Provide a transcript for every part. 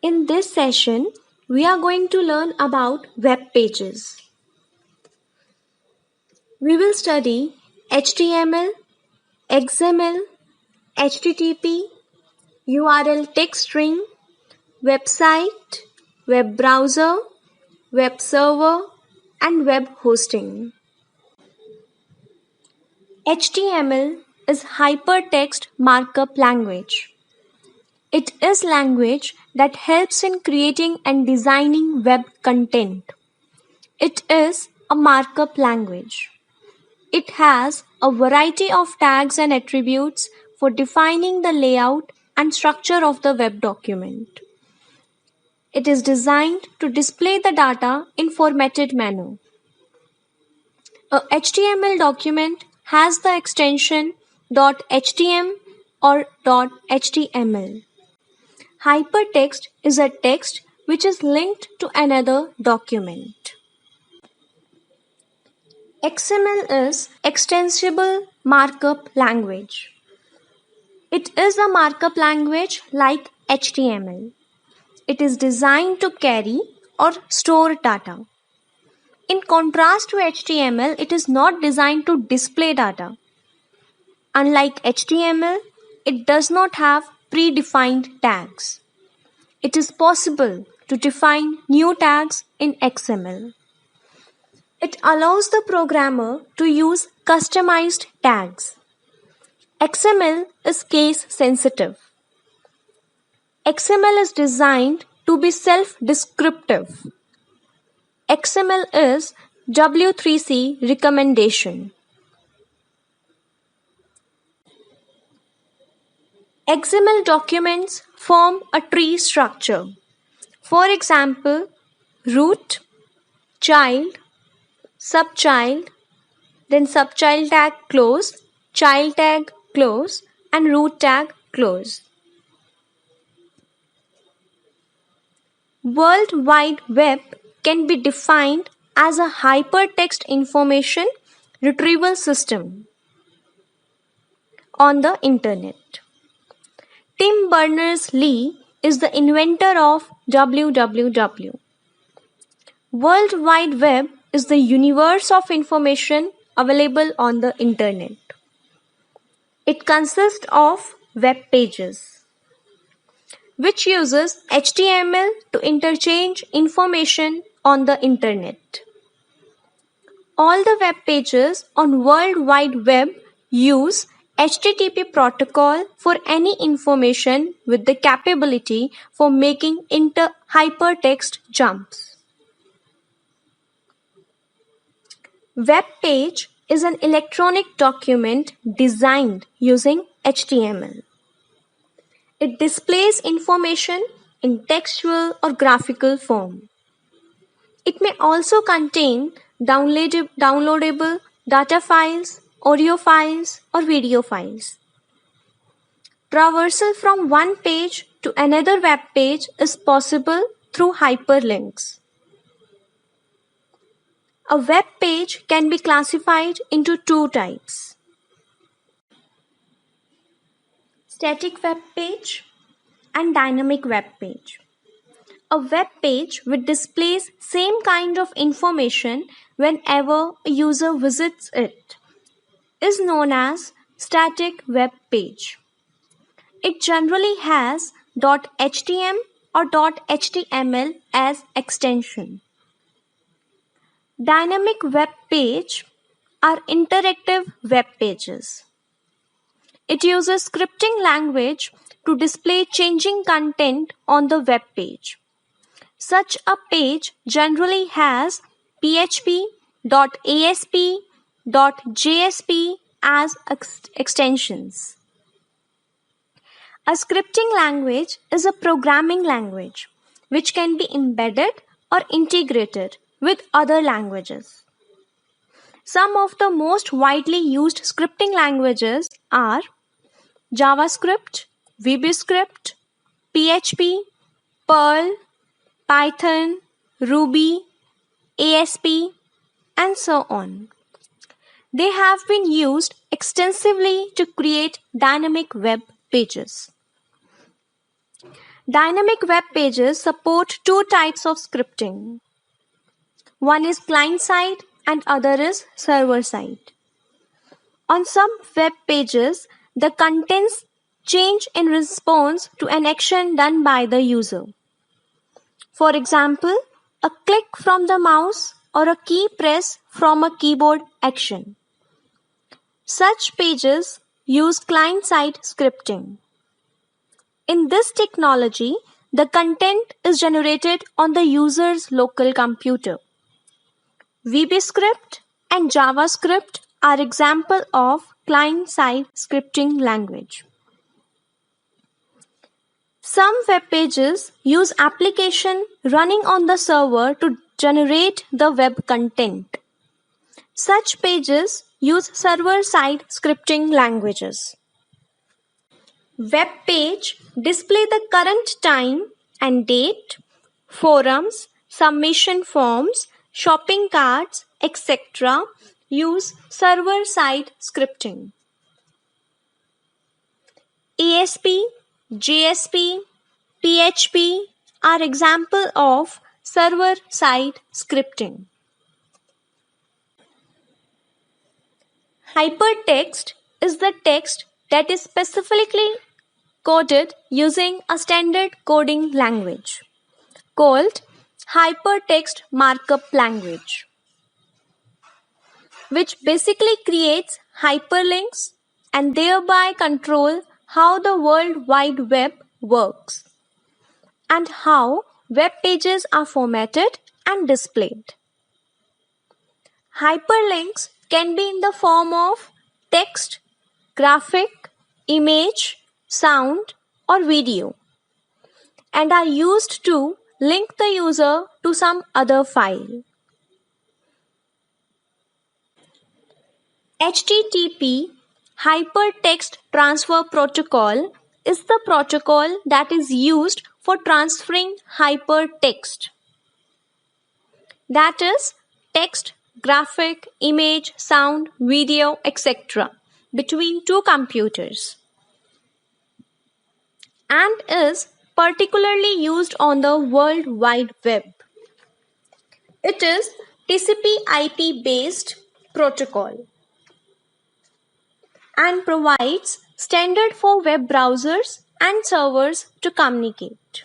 In this session, we are going to learn about web pages. We will study HTML, XML, HTTP, URL text string, website, web browser, web server, and web hosting. HTML is Hypertext Markup Language. It is language that helps in creating and designing web content. It is a markup language. It has a variety of tags and attributes for defining the layout and structure of the web document. It is designed to display the data in formatted manner. A HTML document has the extension .htm or .html. Hypertext is a text which is linked to another document. XML is Extensible Markup Language. It is a markup language like HTML. It is designed to carry or store data. In contrast to HTML, it is not designed to display data. Unlike HTML, it does not have predefined tags. It is possible to define new tags in XML. It allows the programmer to use customized tags. XML is case sensitive. XML is designed to be self-descriptive. XML is W3C recommendation. XML documents form a tree structure. For example, root, child, subchild, then subchild tag close, child tag close, and root tag close. World Wide Web can be defined as a hypertext information retrieval system on the internet. Tim Berners-Lee is the inventor of www. World Wide Web is the universe of information available on the internet. It consists of web pages, which uses HTML to interchange information on the internet. All the web pages on World Wide Web use HTTP protocol for any information with the capability for making hypertext jumps. Web page is an electronic document designed using HTML. It displays information in textual or graphical form. It may also contain downloadable data files, audio files, or video files. Traversal from one page to another web page is possible through hyperlinks. A web page can be classified into two types: static web page and dynamic web page. A web page which displays same kind of information whenever a user visits it is known as static web page. It generally has .htm or .html as extension. Dynamic web page are interactive web pages. It uses scripting language to display changing content on the web page. Such a page generally has PHP, .asp, .jsp as extensions. A scripting language is a programming language which can be embedded or integrated with other languages. Some of the most widely used scripting languages are JavaScript, VBScript, PHP, Perl, Python, Ruby, ASP, and so on. They have been used extensively to create dynamic web pages. Dynamic web pages support two types of scripting. One is client-side and other is server-side. On some web pages, the contents change in response to an action done by the user. For example, a click from the mouse or a key press from a keyboard action. Such pages use client-side scripting. In this technology, the content is generated on the user's local computer. VBScript and JavaScript are examples of client-side scripting language. Some web pages use application running on the server to generate the web content. Such pages use server-side scripting languages. Web page display the current time and date, forums, submission forms, shopping carts, etc. use server-side scripting. ASP, JSP, PHP are examples of server-side scripting. Hypertext is the text that is specifically coded using a standard coding language called Hypertext Markup Language, which basically creates hyperlinks and thereby control how the World Wide Web works and how web pages are formatted and displayed. Hyperlinks can be in the form of text, graphic, image, sound, or video and are used to link the user to some other file. HTTP Hypertext Transfer Protocol is the protocol that is used for transferring hypertext. That is, text, graphic, image, sound, video, etc. between two computers and is particularly used on the World Wide Web. It is TCP/IP based protocol and provides standard for web browsers and servers to communicate.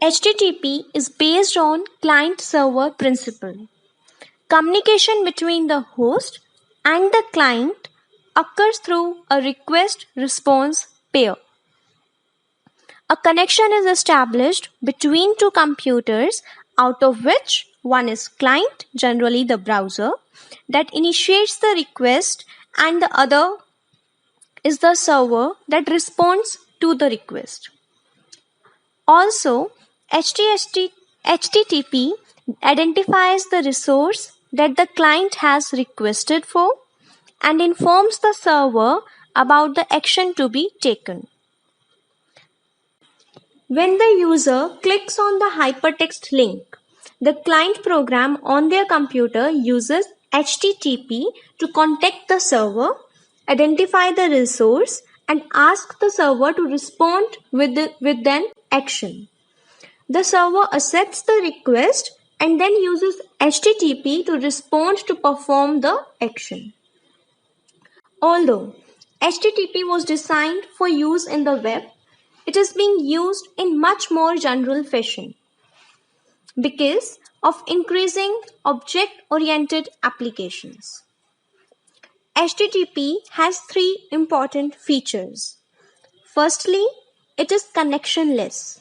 HTTP is based on client-server principle. Communication between the host and the client occurs through a request-response pair. A connection is established between two computers, out of which one is client, generally the browser, that initiates the request, and the other is the server that responds to the request. Also, HTTP identifies the resource that the client has requested for and informs the server about the action to be taken. When the user clicks on the hypertext link, the client program on their computer uses HTTP to contact the server, identify the resource, and ask the server to respond with an action. The server accepts the request and then uses HTTP to respond to perform the action. Although HTTP was designed for use in the web, it is being used in much more general fashion because of increasing object-oriented applications. HTTP has three important features. Firstly, it is connectionless.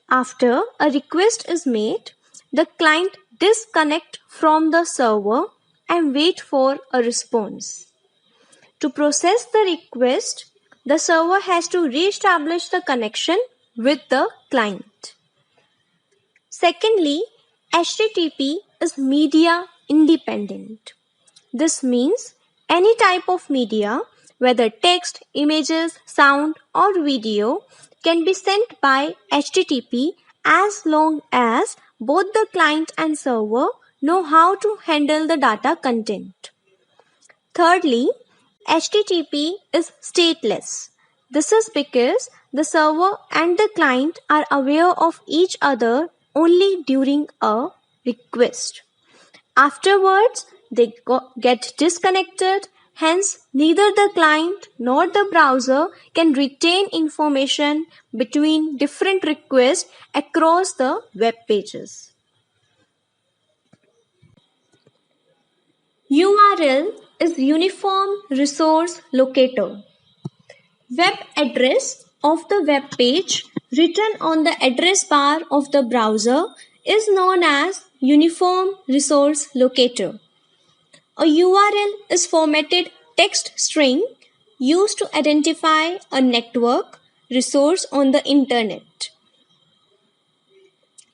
After a request is made, the client disconnects from the server and waits for a response. To process the request, the server has to re-establish the connection with the client. Secondly, HTTP is media independent. This means any type of media, whether text, images, sound, or video, can be sent by HTTP as long as both the client and server know how to handle the data content. Thirdly, HTTP is stateless. This is because the server and the client are aware of each other only during a request. Afterwards, they get disconnected, hence neither the client nor the browser can retain information between different requests across the web pages. URL is Uniform Resource Locator. Web address of the web page written on the address bar of the browser is known as Uniform Resource Locator. A URL is formatted text string used to identify a network resource on the internet.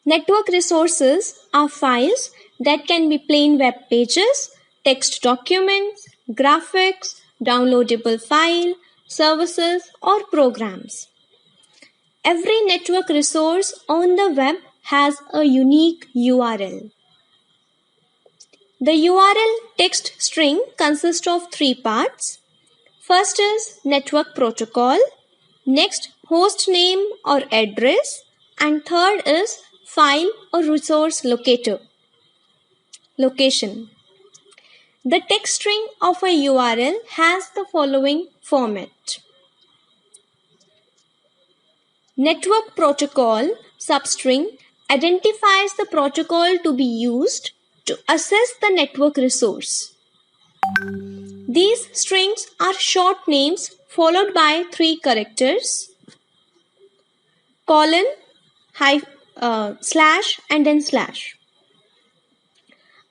Network resources are files that can be plain web pages, text documents, graphics, downloadable file, services, or programs. Every network resource on the web has a unique URL. The URL text string consists of three parts. First is network protocol, next host name or address, and third is file or resource location. The text string of a URL has the following format. Network protocol substring identifies the protocol to be used to access the network resource. These strings are short names followed by three characters, colon, slash, and then slash.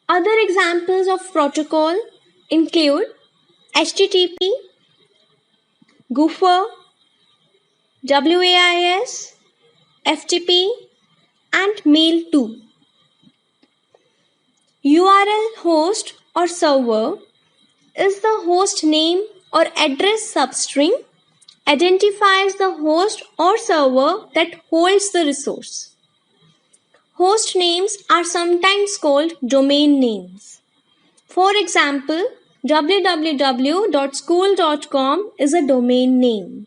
Other examples of protocol include HTTP, Gopher, WAIS, FTP, and Mail2. URL host or server is the host name or address substring identifies the host or server that holds the resource. Host names are sometimes called domain names. For example, www.school.com is a domain name.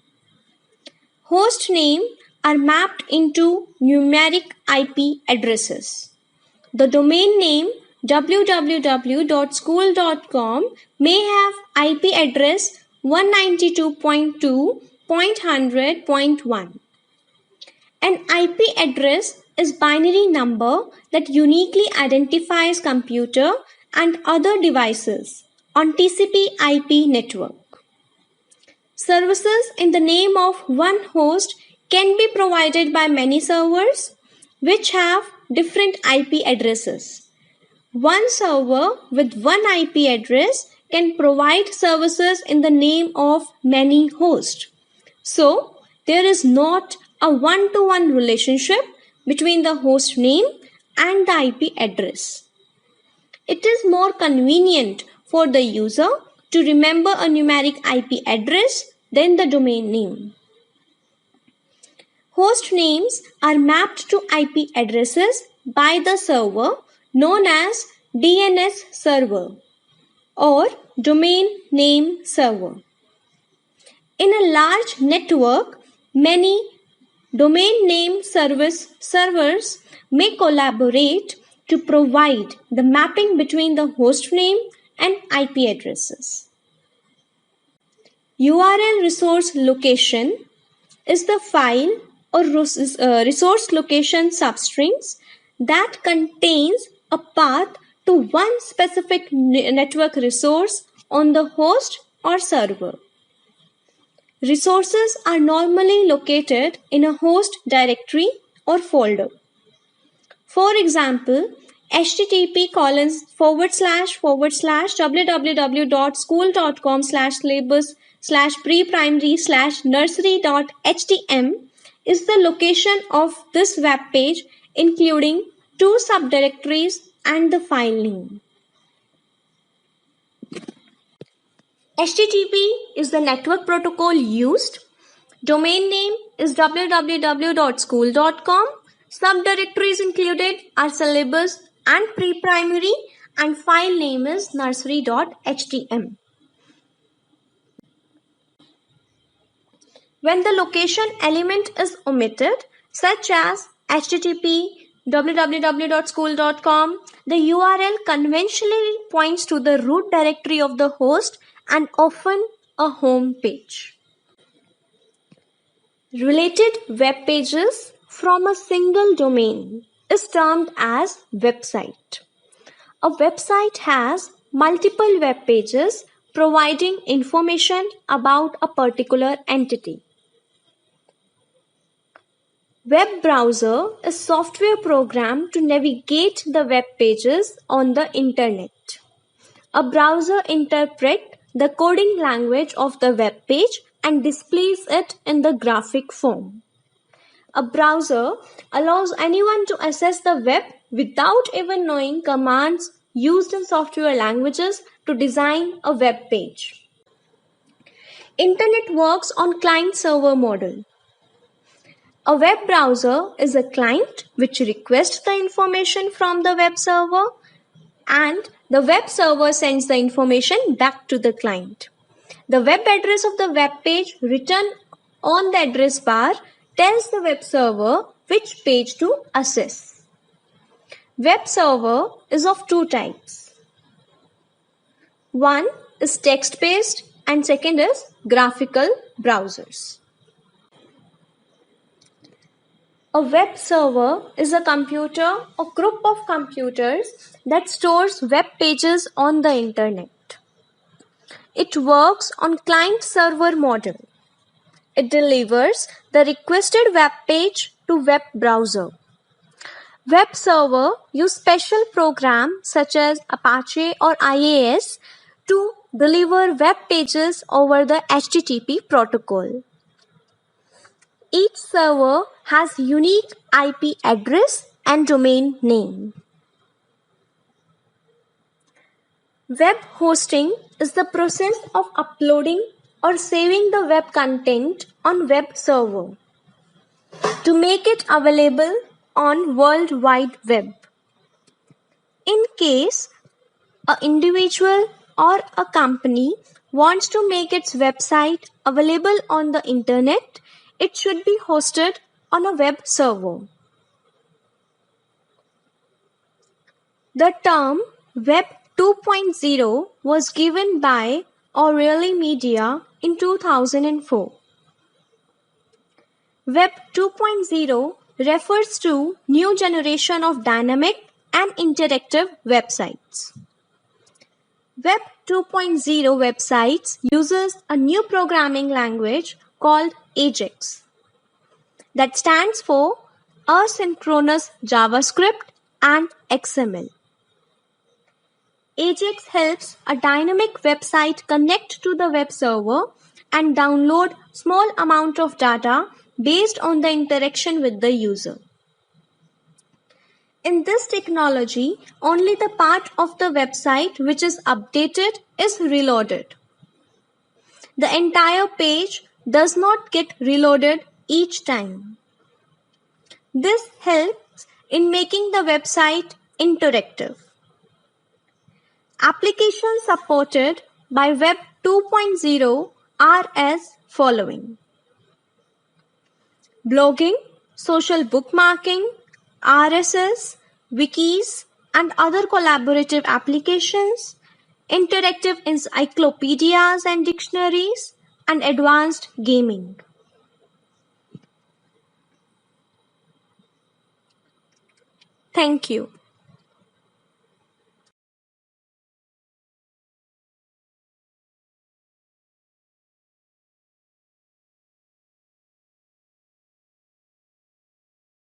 Host names are mapped into numeric IP addresses. The domain name www.school.com may have IP address 192.2.100.1. An IP address is binary number that uniquely identifies computer and other devices on TCP/IP network. Services in the name of one host can be provided by many servers which have different IP addresses. One server with one IP address can provide services in the name of many hosts. So, there is not a one-to-one relationship between the host name and the IP address. It is more convenient for the user to remember a numeric IP address than the domain name. Host names are mapped to IP addresses by the server known as DNS server or domain name server. In a large network, many domain name servers may collaborate to provide the mapping between the host name and IP addresses. URL resource location is the file or resource location substrings that contains a path to one specific network resource on the host or server. Resources are normally located in a host directory or folder. For example, http://www.school.com/syllabus/pre-primary/nursery.htm is the location of this web page, including two subdirectories and the file name. HTTP is the network protocol used. Domain name is www.school.com. Subdirectories included are syllabus and pre-primary, and file name is nursery.htm. When the location element is omitted, such as http www.school.com, the URL conventionally points to the root directory of the host and often a home page. Related web pages from a single domain is termed as website. A website has multiple web pages providing information about a particular entity. Web browser is software program to navigate the web pages on the internet. A browser interprets the coding language of the web page and displays it in the graphic form. A browser allows anyone to access the web without even knowing commands used in software languages to design a web page. Internet works on client-server model. A web browser is a client which requests the information from the web server, and the web server sends the information back to the client. The web address of the web page written on the address bar tells the web server which page to access. Web server is of two types. One is text-based and second is graphical browsers. A web server is a computer or group of computers that stores web pages on the internet. It works on client-server model. It delivers the requested web page to web browser. Web server use special programs such as Apache or IIS to deliver web pages over the HTTP protocol. Each server has unique IP address and domain name. Web hosting is the process of uploading or saving the web content on web server to make it available on World Wide Web. In case an individual or a company wants to make its website available on the internet, it should be hosted on a web server. The term Web 2.0 was given by O'Reilly Media in 2004. Web 2.0 refers to new generation of dynamic and interactive websites. Web 2.0 websites uses a new programming language called AJAX that stands for Asynchronous JavaScript and XML. AJAX helps a dynamic website connect to the web server and download small amount of data based on the interaction with the user. In this technology, only the part of the website which is updated is reloaded. The entire page does not get reloaded each time. This helps in making the website interactive. Applications supported by Web 2.0 are as following: blogging, social bookmarking, RSS, wikis, and other collaborative applications, interactive encyclopedias and dictionaries, and advanced gaming. Thank you.